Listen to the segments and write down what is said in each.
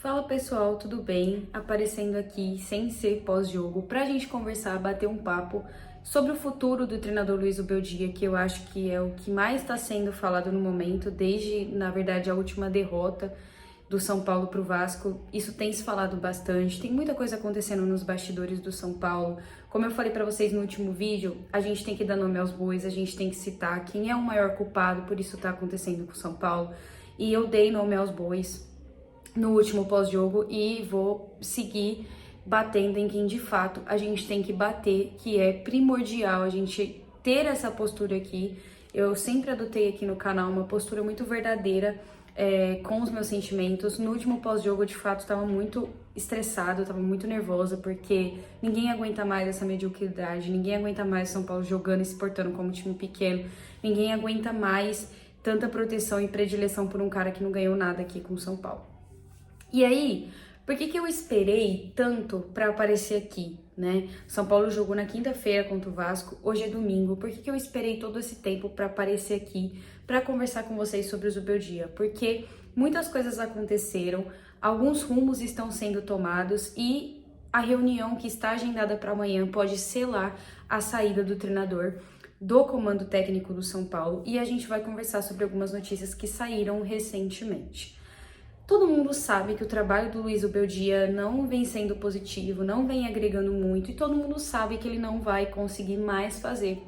Fala pessoal, tudo bem? Aparecendo aqui sem ser pós-jogo pra gente conversar, bater um papo sobre o futuro do treinador Luiz Ubeldia, que eu acho que é o que mais está sendo falado no momento, desde, na verdade, a última derrota do São Paulo para o Vasco. Isso tem se falado bastante, tem muita coisa acontecendo nos bastidores do São Paulo. Como eu falei para vocês no último vídeo, a gente tem que dar nome aos bois, a gente tem que citar quem é o maior culpado por isso tá acontecendo com o São Paulo. E eu dei nome aos bois no último pós-jogo e vou seguir batendo em quem de fato a gente tem que bater, que é primordial a gente ter essa postura aqui. Eu sempre adotei aqui no canal uma postura muito verdadeira com os meus sentimentos. No último pós-jogo, eu, de fato, estava muito estressada, estava muito nervosa, porque ninguém aguenta mais essa mediocridade, ninguém aguenta mais o São Paulo jogando e se portando como um time pequeno, ninguém aguenta mais tanta proteção e predileção por um cara que não ganhou nada aqui com o São Paulo. E aí, por que eu esperei tanto para aparecer aqui, né? São Paulo jogou na quinta-feira contra o Vasco, hoje é domingo. Por que eu esperei todo esse tempo para aparecer aqui, para conversar com vocês sobre o Zubeldia? Porque muitas coisas aconteceram, alguns rumos estão sendo tomados e a reunião que está agendada para amanhã pode selar a saída do treinador do comando técnico do São Paulo, e a gente vai conversar sobre algumas notícias que saíram recentemente. Todo mundo sabe que o trabalho do Luiz Ubeldia não vem sendo positivo, não vem agregando muito, e todo mundo sabe que ele não vai conseguir mais fazer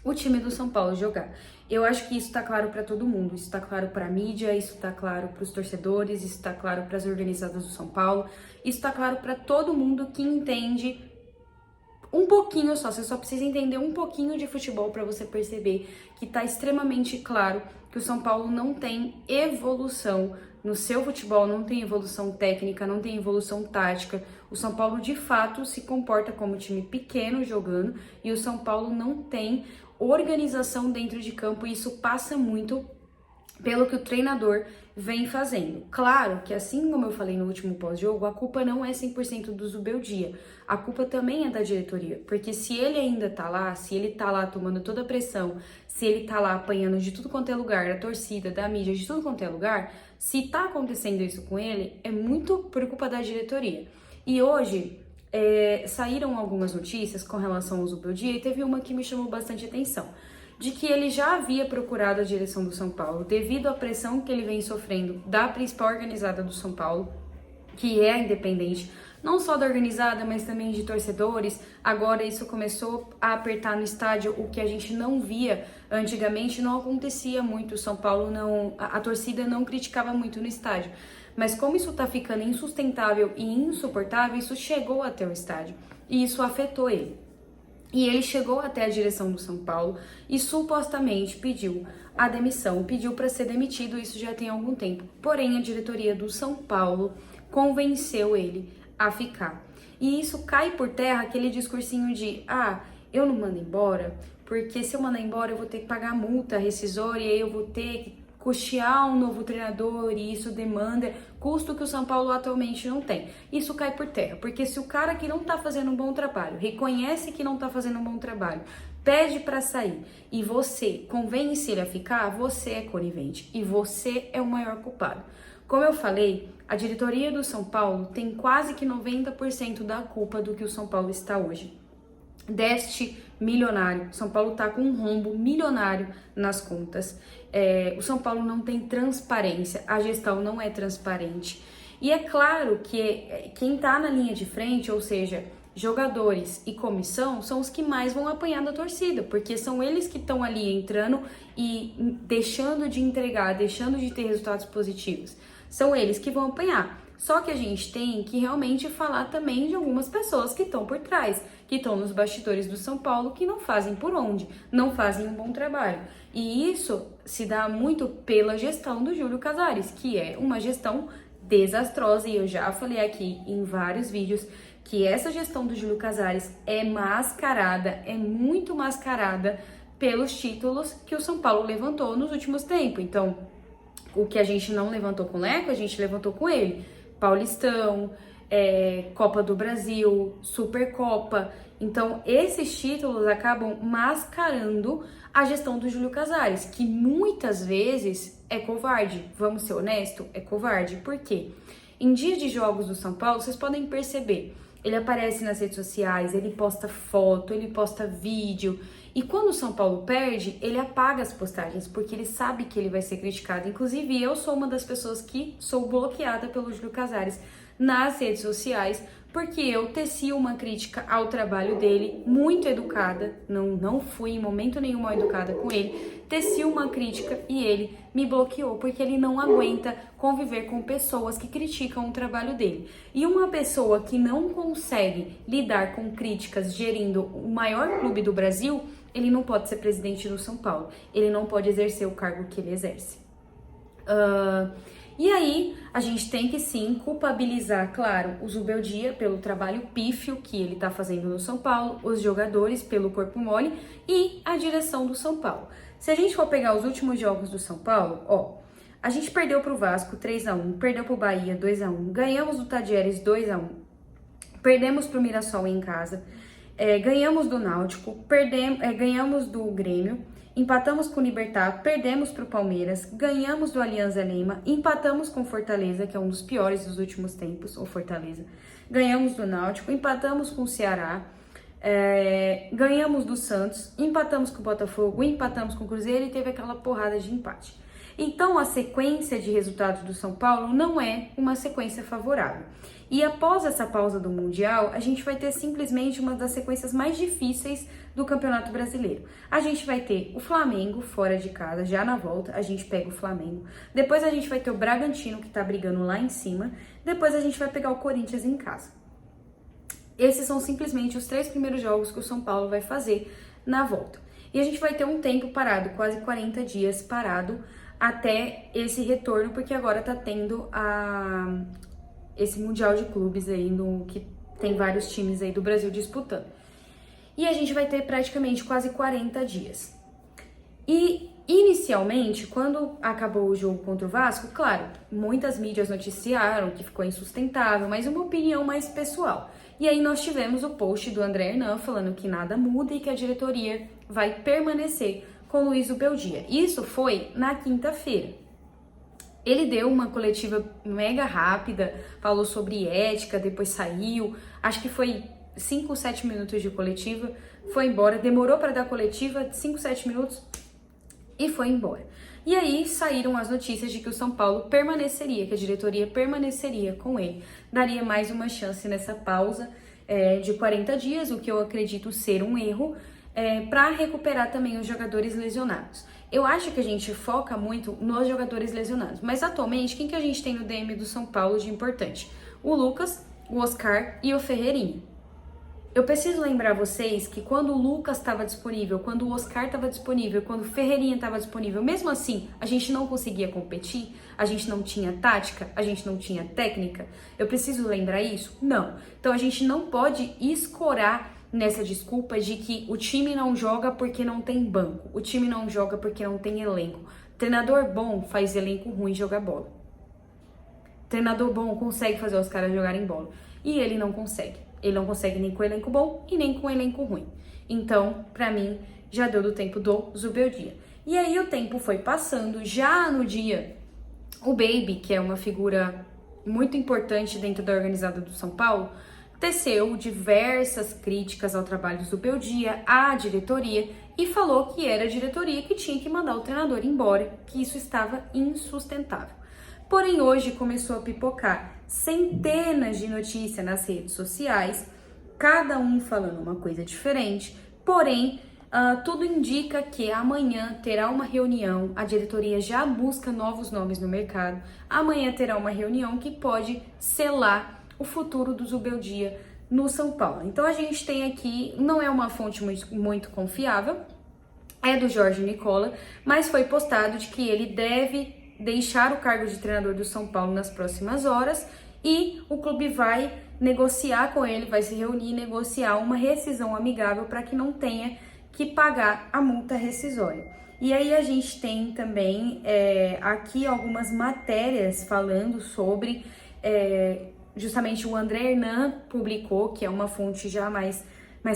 o time do São Paulo jogar. Eu acho que isso tá claro para todo mundo, isso tá claro para a mídia, isso tá claro para os torcedores, isso tá claro para as organizadas do São Paulo, isso tá claro para todo mundo que entende um pouquinho só, você só precisa entender um pouquinho de futebol para você perceber que tá extremamente claro que o São Paulo não tem evolução no seu futebol, não tem evolução técnica, não tem evolução tática. O São Paulo de fato se comporta como um time pequeno jogando e o São Paulo não tem organização dentro de campo, e isso passa muito pelo que o treinador vem fazendo. Claro que, assim como eu falei no último pós-jogo, a culpa não é 100% do Zubeldia, a culpa também é da diretoria, porque se ele ainda tá lá, se ele tá lá tomando toda a pressão, se ele tá lá apanhando de tudo quanto é lugar, da torcida, da mídia, de tudo quanto é lugar, se tá acontecendo isso com ele, é muito por culpa da diretoria. E hoje saíram algumas notícias com relação ao Zubeldia, e teve uma que me chamou bastante atenção, de que ele já havia procurado a direção do São Paulo devido à pressão que ele vem sofrendo da principal organizada do São Paulo, que é a Independente, não só da organizada, mas também de torcedores. Agora isso começou a apertar no estádio, o que a gente não via antigamente, não acontecia muito. O São Paulo não, a torcida não criticava muito no estádio. Mas como isso tá ficando insustentável e insuportável, isso chegou até o estádio e isso afetou ele. E ele chegou até a direção do São Paulo e supostamente pediu a demissão, pediu para ser demitido, isso já tem algum tempo. Porém, a diretoria do São Paulo convenceu ele a ficar. E isso cai por terra aquele discursinho de, eu não mando embora, porque se eu mandar embora eu vou ter que pagar multa rescisória, e aí eu vou ter que custear um novo treinador, e isso demanda custo que o São Paulo atualmente não tem. Isso cai por terra, porque se o cara que não tá fazendo um bom trabalho, reconhece que não tá fazendo um bom trabalho, pede para sair e você convence ele a ficar, você é conivente e você é o maior culpado. Como eu falei, a diretoria do São Paulo tem quase que 90% da culpa do que o São Paulo está hoje. Déficit milionário, São Paulo tá com um rombo milionário nas contas, o São Paulo não tem transparência, a gestão não é transparente, e é claro que quem tá na linha de frente, ou seja, jogadores e comissão, são os que mais vão apanhar da torcida, porque são eles que estão ali entrando e deixando de entregar, deixando de ter resultados positivos, são eles que vão apanhar. Só que a gente tem que realmente falar também de algumas pessoas que estão por trás, que estão nos bastidores do São Paulo, que não fazem por onde, não fazem um bom trabalho. E isso se dá muito pela gestão do Júlio Casares, que é uma gestão desastrosa, e eu já falei aqui em vários vídeos que essa gestão do Júlio Casares é mascarada, é muito mascarada pelos títulos que o São Paulo levantou nos últimos tempos. Então, o que a gente não levantou com o Leco, a gente levantou com ele. Paulistão, Copa do Brasil, Supercopa. Então, esses títulos acabam mascarando a gestão do Júlio Casares, que muitas vezes é covarde. Vamos ser honestos, é covarde. Por quê? Em dia de jogos do São Paulo, vocês podem perceber, ele aparece nas redes sociais, ele posta foto, ele posta vídeo. E quando o São Paulo perde, ele apaga as postagens, porque ele sabe que ele vai ser criticado. Inclusive, eu sou uma das pessoas que sou bloqueada pelo Júlio Casares nas redes sociais, porque eu teci uma crítica ao trabalho dele, muito educada, não fui em momento nenhum mal educada com ele, teci uma crítica e ele me bloqueou, porque ele não aguenta conviver com pessoas que criticam o trabalho dele. E uma pessoa que não consegue lidar com críticas gerindo o maior clube do Brasil, ele não pode ser presidente do São Paulo, ele não pode exercer o cargo que ele exerce. E aí, a gente tem que sim culpabilizar, claro, o Zubeldia pelo trabalho pífio que ele tá fazendo no São Paulo, os jogadores pelo corpo mole e a direção do São Paulo. Se a gente for pegar os últimos jogos do São Paulo, ó, a gente perdeu pro Vasco 3-1, perdeu pro Bahia 2-1, ganhamos do Tadieres 2-1, perdemos pro Mirassol em casa, ganhamos do Náutico, ganhamos do Grêmio, empatamos com o Libertad, perdemos para o Palmeiras, ganhamos do Alianza Lima, empatamos com o Fortaleza, que é um dos piores dos últimos tempos, o Fortaleza, ganhamos do Náutico, empatamos com o Ceará, ganhamos do Santos, empatamos com o Botafogo, empatamos com o Cruzeiro e teve aquela porrada de empate. Então, a sequência de resultados do São Paulo não é uma sequência favorável. E após essa pausa do Mundial, a gente vai ter simplesmente uma das sequências mais difíceis do Campeonato Brasileiro. A gente vai ter o Flamengo fora de casa, já na volta, a gente pega o Flamengo. Depois a gente vai ter o Bragantino, que tá brigando lá em cima. Depois a gente vai pegar o Corinthians em casa. Esses são simplesmente os 3 primeiros jogos que o São Paulo vai fazer na volta. E a gente vai ter um tempo parado, quase 40 dias parado, até esse retorno, porque agora tá tendo esse Mundial de Clubes aí, que tem vários times aí do Brasil disputando. E a gente vai ter praticamente quase 40 dias. E, inicialmente, quando acabou o jogo contra o Vasco, claro, muitas mídias noticiaram que ficou insustentável, mas uma opinião mais pessoal. E aí nós tivemos o post do André Hernan falando que nada muda e que a diretoria vai permanecer com Luiz Zubeldia. Isso foi na quinta-feira. Ele deu uma coletiva mega rápida, falou sobre ética, depois saiu, acho que foi 5, 7 minutos de coletiva, foi embora, demorou para dar coletiva, 5, 7 minutos e foi embora. E aí saíram as notícias de que o São Paulo permaneceria, que a diretoria permaneceria com ele, daria mais uma chance nessa pausa de 40 dias, o que eu acredito ser um erro, para recuperar também os jogadores lesionados. Eu acho que a gente foca muito nos jogadores lesionados, mas atualmente quem que a gente tem no DM do São Paulo de importante? O Lucas, o Oscar e o Ferreirinha. Eu preciso lembrar vocês que quando o Lucas estava disponível, quando o Oscar estava disponível, quando o Ferreirinha estava disponível, mesmo assim, a gente não conseguia competir, a gente não tinha tática, a gente não tinha técnica. Eu preciso lembrar isso? Não. Então a gente não pode escorar nessa desculpa de que o time não joga porque não tem banco, o time não joga porque não tem elenco. Treinador bom faz elenco ruim jogar bola. Treinador bom consegue fazer os caras jogarem bola. E ele não consegue. Ele não consegue nem com elenco bom e nem com elenco ruim. Então, pra mim, já deu do tempo do Zubeldia. E aí o tempo foi passando, já no dia, o Baby, que é uma figura muito importante dentro da organizada do São Paulo, teceu diversas críticas ao trabalho do Zubeldia, à diretoria, e falou que era a diretoria que tinha que mandar o treinador embora, que isso estava insustentável. Porém, hoje começou a pipocar centenas de notícias nas redes sociais, cada um falando uma coisa diferente, porém, tudo indica que amanhã terá uma reunião, a diretoria já busca novos nomes no mercado, amanhã terá uma reunião que pode selar o futuro do Zubeldia no São Paulo. Então a gente tem aqui, não é uma fonte muito confiável, é do Jorge Nicola, mas foi postado de que ele deve deixar o cargo de treinador do São Paulo nas próximas horas e o clube vai negociar com ele, vai se reunir e negociar uma rescisão amigável para que não tenha que pagar a multa rescisória. E aí a gente tem também aqui algumas matérias falando sobre, justamente o André Hernan publicou, que é uma fonte já mais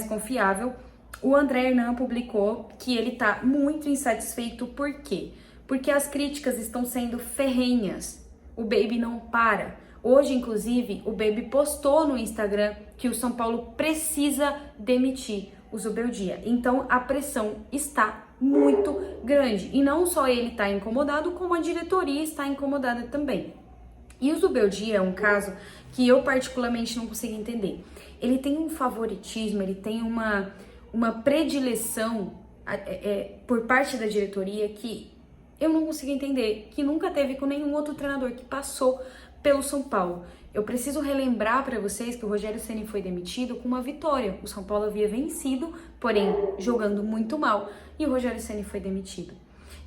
confiável, o André Hernan publicou que ele tá muito insatisfeito, por quê? Porque as críticas estão sendo ferrenhas, o Baby não para, Hoje, inclusive, o Baby postou no Instagram que o São Paulo precisa demitir o Zubeldia. Então, a pressão está muito grande. E não só ele está incomodado, como a diretoria está incomodada também. E o Zubeldia é um caso que eu particularmente não consigo entender. Ele tem um favoritismo, ele tem uma predileção por parte da diretoria que eu não consigo entender, que nunca teve com nenhum outro treinador que passou pelo São Paulo. Eu preciso relembrar para vocês que o Rogério Ceni foi demitido com uma vitória. O São Paulo havia vencido, porém jogando muito mal, e o Rogério Ceni foi demitido.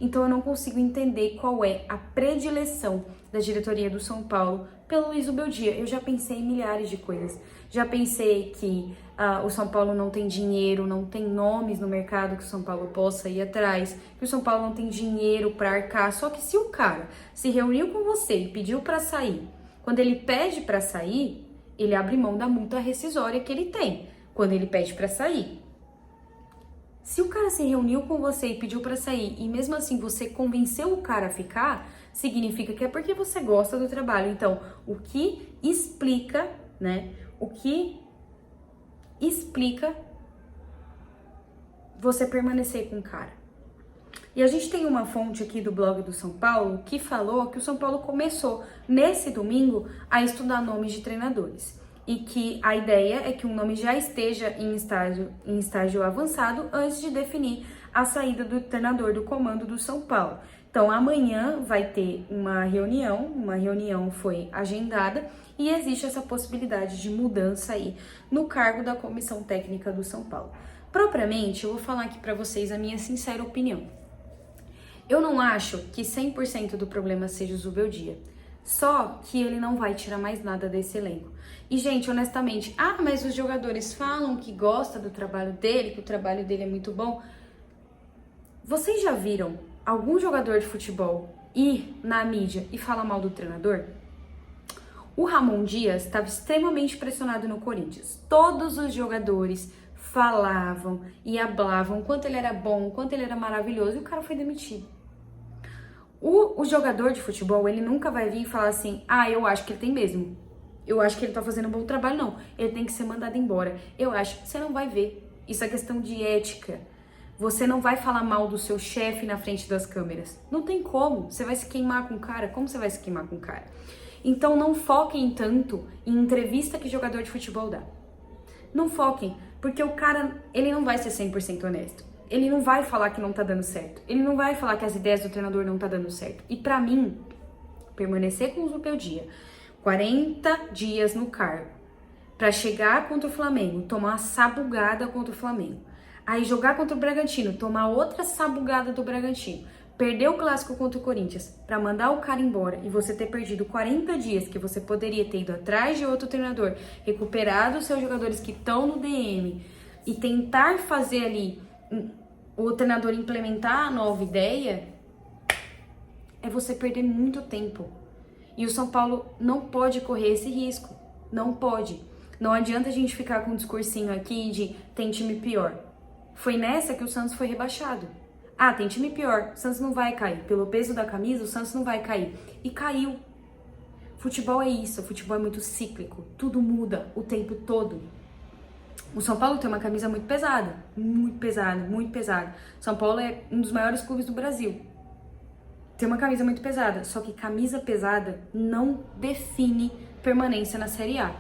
Então eu não consigo entender qual é a predileção da diretoria do São Paulo pelo Luiz Zubeldia. Eu já pensei em milhares de coisas. Já pensei que o São Paulo não tem dinheiro, não tem nomes no mercado que o São Paulo possa ir atrás, que o São Paulo não tem dinheiro para arcar. Só que se o cara se reuniu com você e pediu para sair, quando ele pede para sair, ele abre mão da multa rescisória que ele tem quando ele pede para sair. Se o cara se reuniu com você e pediu para sair e mesmo assim você convenceu o cara a ficar, significa que é porque você gosta do trabalho. Então, o que explica, né? O que explica você permanecer com o cara? E a gente tem uma fonte aqui do blog do São Paulo que falou que o São Paulo começou nesse domingo a estudar nomes de treinadores. E que a ideia é que um nome já esteja em estágio avançado antes de definir a saída do treinador do comando do São Paulo. Então, amanhã vai ter uma reunião foi agendada e existe essa possibilidade de mudança aí no cargo da comissão técnica do São Paulo. Propriamente, eu vou falar aqui para vocês a minha sincera opinião. Eu não acho que 100% do problema seja o Zubeldia. Só que ele não vai tirar mais nada desse elenco. E, gente, honestamente, mas os jogadores falam que gostam do trabalho dele, que o trabalho dele é muito bom. Vocês já viram algum jogador de futebol ir na mídia e falar mal do treinador? O Ramon Dias estava extremamente pressionado no Corinthians. Todos os jogadores falavam e hablavam quanto ele era bom, quanto ele era maravilhoso, e o cara foi demitido. O jogador de futebol, ele nunca vai vir e falar assim, eu acho que ele tem mesmo. Eu acho que ele tá fazendo um bom trabalho. Não, ele tem que ser mandado embora. Eu acho que você não vai ver. Isso é questão de ética. Você não vai falar mal do seu chefe na frente das câmeras. Não tem como. Você vai se queimar com o cara. Como você vai se queimar com o cara? Então não foquem tanto em entrevista que jogador de futebol dá. Não foquem, porque o cara, ele não vai ser 100% honesto. Ele não vai falar que não tá dando certo. Ele não vai falar que as ideias do treinador não tá dando certo. E pra mim, permanecer com o Zubeldia 40 dias no cargo, pra chegar contra o Flamengo, tomar uma sabugada contra o Flamengo, aí jogar contra o Bragantino, tomar outra sabugada do Bragantino, perder o clássico contra o Corinthians, pra mandar o cara embora e você ter perdido 40 dias que você poderia ter ido atrás de outro treinador, recuperado os seus jogadores que estão no DM e tentar fazer ali o treinador implementar a nova ideia, é você perder muito tempo. E o São Paulo não pode correr esse risco. Não pode. Não adianta a gente ficar com um discursinho aqui de tem time pior. Foi nessa que o Santos foi rebaixado. Tem time pior, o Santos não vai cair. Pelo peso da camisa, o Santos não vai cair. E caiu. Futebol é isso, futebol é muito cíclico. Tudo muda o tempo todo. O São Paulo tem uma camisa muito pesada. Muito pesada, muito pesada. São Paulo é um dos maiores clubes do Brasil. Tem uma camisa muito pesada, só que camisa pesada não define permanência na Série A.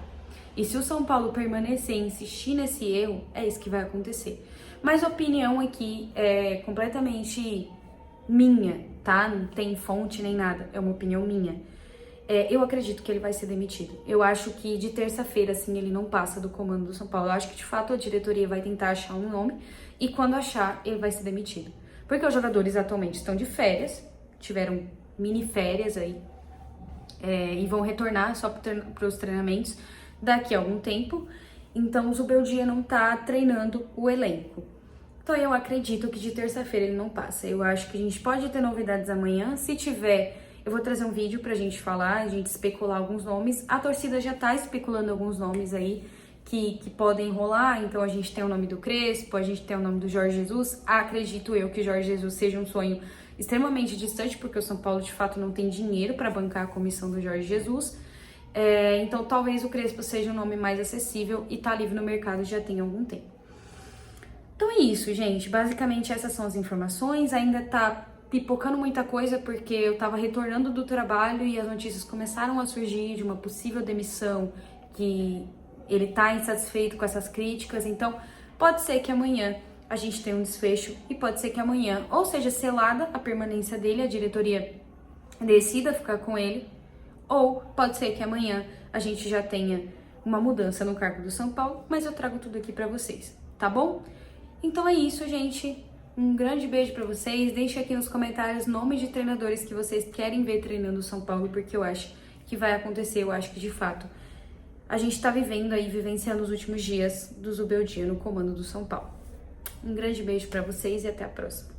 E se o São Paulo permanecer e insistir nesse erro, é isso que vai acontecer. Mas a opinião aqui é completamente minha, tá? Não tem fonte nem nada, é uma opinião minha. Eu acredito que ele vai ser demitido. Eu acho que de terça-feira, assim, ele não passa do comando do São Paulo. Eu acho que, de fato, a diretoria vai tentar achar um nome e quando achar, ele vai ser demitido. Porque os jogadores atualmente estão de férias, tiveram mini férias aí e vão retornar só para os treinamentos daqui a algum tempo. Então o Zubeldia não tá treinando o elenco. Então eu acredito que de terça-feira ele não passa. Eu acho que a gente pode ter novidades amanhã. Se tiver, eu vou trazer um vídeo pra gente falar, a gente especular alguns nomes. A torcida já tá especulando alguns nomes aí que podem rolar. Então a gente tem o nome do Crespo, a gente tem o nome do Jorge Jesus. Acredito eu que Jorge Jesus seja um sonho extremamente distante, porque o São Paulo de fato não tem dinheiro para bancar a comissão do Jorge Jesus. Então talvez o Crespo seja um nome mais acessível e tá livre no mercado já tem algum tempo. Então é isso, gente. Basicamente essas são as informações. Ainda tá pipocando muita coisa porque eu tava retornando do trabalho e as notícias começaram a surgir de uma possível demissão, que ele tá insatisfeito com essas críticas. Então pode ser que amanhã a gente tenha um desfecho e pode ser que amanhã ou seja selada a permanência dele, a diretoria decida ficar com ele, ou pode ser que amanhã a gente já tenha uma mudança no cargo do São Paulo, mas eu trago tudo aqui pra vocês, tá bom? Então é isso, gente. Um grande beijo pra vocês. Deixe aqui nos comentários nomes de treinadores que vocês querem ver treinando o São Paulo, porque eu acho que vai acontecer, eu acho que de fato a gente tá vivendo aí, vivenciando os últimos dias do Zubeldia no comando do São Paulo. Um grande beijo pra vocês e até a próxima.